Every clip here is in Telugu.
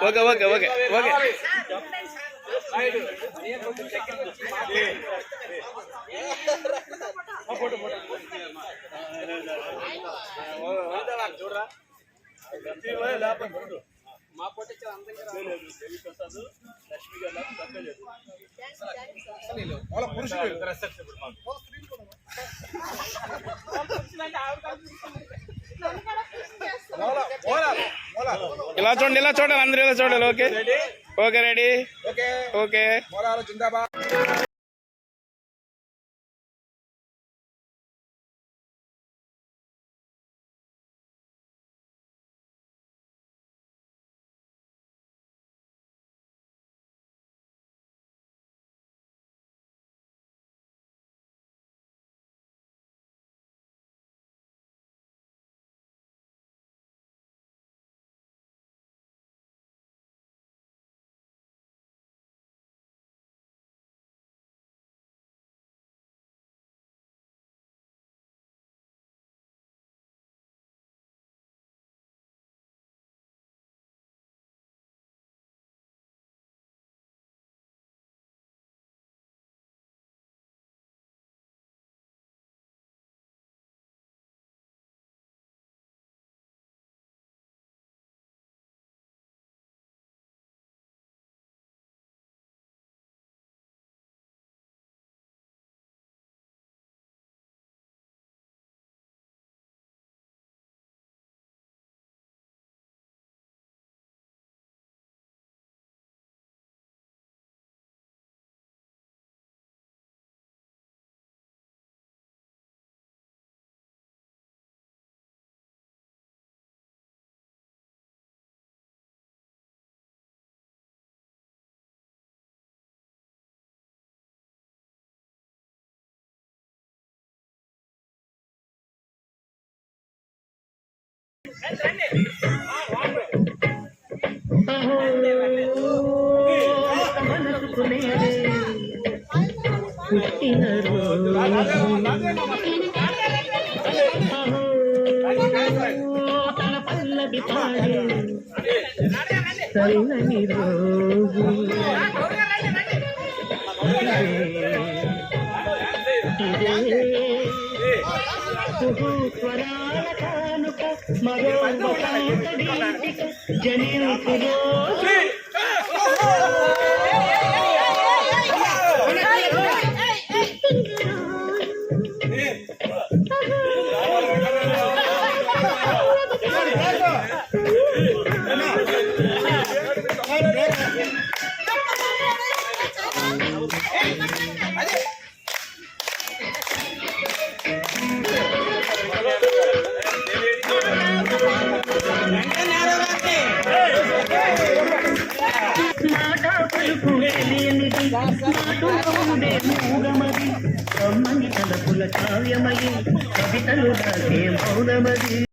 ఓకే ఓకే ఓకే ఓకే చూడరా మా పొట్టించారు అందంగా లక్ష్మి గారు తప్పలేదు ఇలా చూడండి ఇలా చూడాలి అందరూ ఇలా చూడాలి ఓకే ఓకే రెడీ ఓకే తన పల్లవి పాడే సరైనని రోజు స్వరాల కానుక మరో జనింపు రోజు అమ్మని తలపుల కావ్యమయి కవితలు రాసే మౌనమది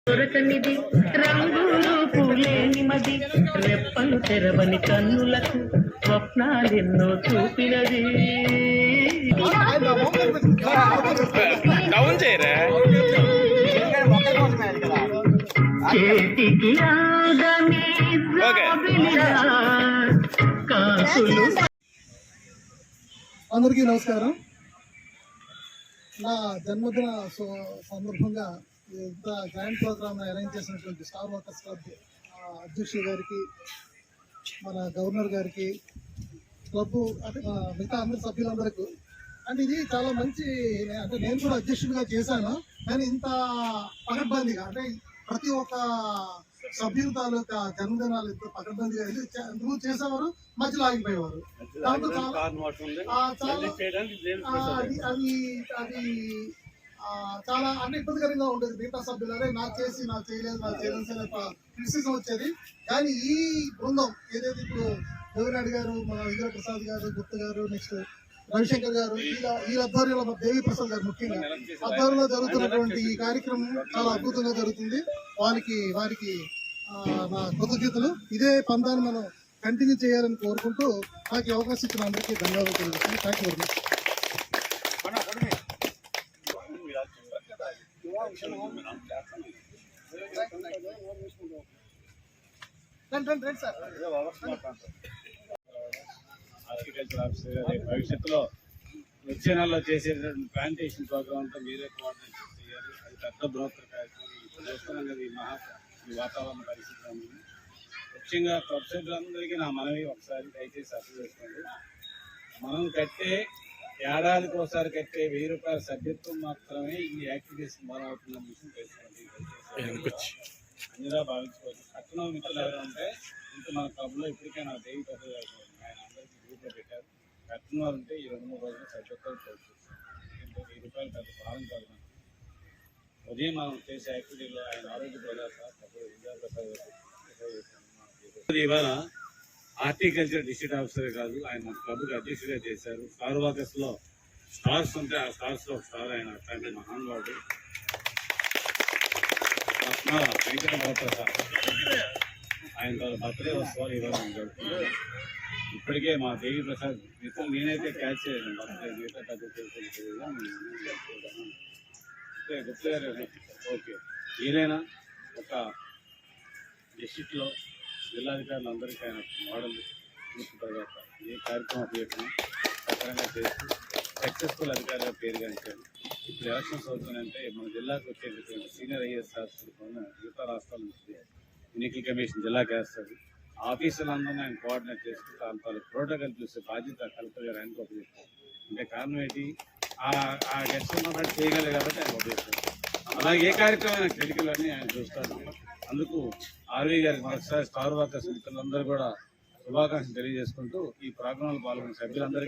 దొరకనిది రంగు రూపు లేని మది రెప్పలు తెరవని కన్నులకు స్వప్నాలెన్నో చూపినది డౌన్ చేయరా చేతికి ఆగని కాసులు. అందరికీ నమస్కారం. నా జన్మదిన సందర్భంగా ఇంత గ్రాండ్ ప్రోగ్రామ్ అరేంజ్ చేసినటువంటి స్టార్ వర్కర్స్ క్లబ్ అధ్యక్షుడు గారికి, మన గవర్నర్ గారికి, క్లబ్ అంటే మిగతా అందరి సభ్యులందరికీ, అంటే ఇది చాలా మంచి, అంటే నేను కూడా అధ్యక్షుడిగా చేశాను, కానీ ఇంత పకడ్బందీగా అంటే ప్రతి ఒక్క సభ్యుల తాలూకా జన్మదినాలు ఇంత పకడ్బందీగా ఎందుకు చేసేవారు, మధ్యలో ఆగిపోయేవారు. దాంట్లో అది చాలా అంటే ఇబ్బందికరంగా ఉండేది. మిగతా సభ్యులు అదే నాకు చేయలేదు క్రిటిసిజం వచ్చేది. కానీ ఈ బృందం ఏదైతే ఇప్పుడు దేవినాయుడు గారు, మన విజయ ప్రసాద్ గారు, గుప్త గారు, నెక్స్ట్ రవిశంకర్ గారు, ఈ ఆధ్వర్యంలో దేవి ప్రసాద్ గారు ముఖ్యంగా ఆధ్వర్యంలో జరుగుతున్నటువంటి ఈ కార్యక్రమం చాలా అద్భుతంగా జరుగుతుంది. వారికి నా కృతజ్ఞతలు. ఇదే పందాన్ని మనం కంటిన్యూ చేయాలని కోరుకుంటూ నాకు ఈ అవకాశం ఇచ్చిన అందరికీ ధన్యవాదాలు తెలుగుతున్నాను. Thank you very much. Horticulture officer గారి భవిష్యత్తులో వచ్చే నెలలో చేసేటువంటి ప్లాంటేషన్ ప్రోగ్రామ్ అంతా మీరే కోఆర్డినేట్ చేయాలి. అది పెద్ద బ్రోకర్ కార్యక్రమం. ఇప్పుడు చూస్తున్నాం కదా ఈ వాతావరణ పరిస్థితులను. ముఖ్యంగా క్లబ్ సభ్యులందరికీ నా మనవి ఒకసారి దయచేసి అర్థం చేసుకోండి. మనం కట్టే ఏడాదికి ఒకసారి కట్టే ₹1000 సభ్యత్వం మాత్రమే ఈ యాక్టివిటీస్ మొదలవుతున్న విషయం తెలుసుకోండి. అన్నిలా భావించుకోవచ్చు. కట్టిన మిత్రులు ఎవరు ఉంటే ఇంకా మన క్లబ్లో ఇప్పటికే నా దేవి పెద్దలు ఆయన అందరికీ గ్రూప్లో పెట్టారు. కట్టిన వారు ఉంటే ఈ 2-3 రోజులు సభ్యత్వాలు కోరుకుంటున్నారు. ₹1000 పెద్ద భారం కాదు. ఉదయం మనం చేసే యాక్టివిటీలో ఆయన ఆరోగ్య ఇవాళ హార్టికల్చర్ డిస్ట్రిక్ట్ ఆఫీసర్ కాదు, ఆయన మన క్లబ్కి అధ్యక్షుడిగా చేశారు. స్టార్ వాకర్స్ లో స్టార్స్ ఉంటే ఆ స్టార్స్ లో స్టార్ ఆయన అట్లాంటి మహానుభావుడు వెంకట మహాప్రసాద్. ఆయన బర్త్డే వస్తున్నారు ఇవాళ మనం జరుపుకున్నాం. ఇప్పటికే మా దేవి ప్రసాద్ మిత్రులు నేనైతే క్యాచ్ చేయను బర్త్డే మిగతా పెద్ద గుప్త గారు. ఓకే, ఏదైనా ఒక డిస్ట్రిక్ట్లో జిల్లాధికారులు అందరికీ ఆయన మోడల్ పూర్తి తర్వాత ఏ కార్యక్రమం ఉపయోగం సక్రంగా చేస్తూ సక్సెస్ఫుల్ అధికారిగా పేరు గంచారు. ఇప్పుడు ఎలక్షన్స్ అవుతున్నాయంటే మన జిల్లాకు వచ్చేటటువంటి సీనియర్ ఐఏఎస్ ఆఫీసర్లు మిగతా రాష్ట్రాల నుంచి ఎన్నికల కమిషన్ జిల్లాకి వేస్తారు. ఆఫీసులందరినీ ఆయన కోఆర్డినేట్ చేస్తూ దాని ప్రోటోకాల్ చూసే బాధ్యత కలెక్టర్ గారు ఆయనకు ఉపయోగిస్తారు. అంటే కారణం ఏంటి, ఆ గెస్ట్ ఉన్నప్పుడు చేయగలరు కాబట్టి ఆయన ఉపయోగిస్తారు. అలాగే ఏ కార్యక్రమం క్రిటికల్ అని ఆయన చూస్తారు. అందుకు ఆర్వీ గారికి మరొకసారి స్టార్ వాకర్స్ మిత్రులందరూ కూడా శుభాకాంక్షలు తెలియజేసుకుంటూ ఈ ప్రోగ్రాంలో పాల్గొన్న సభ్యులందరికీ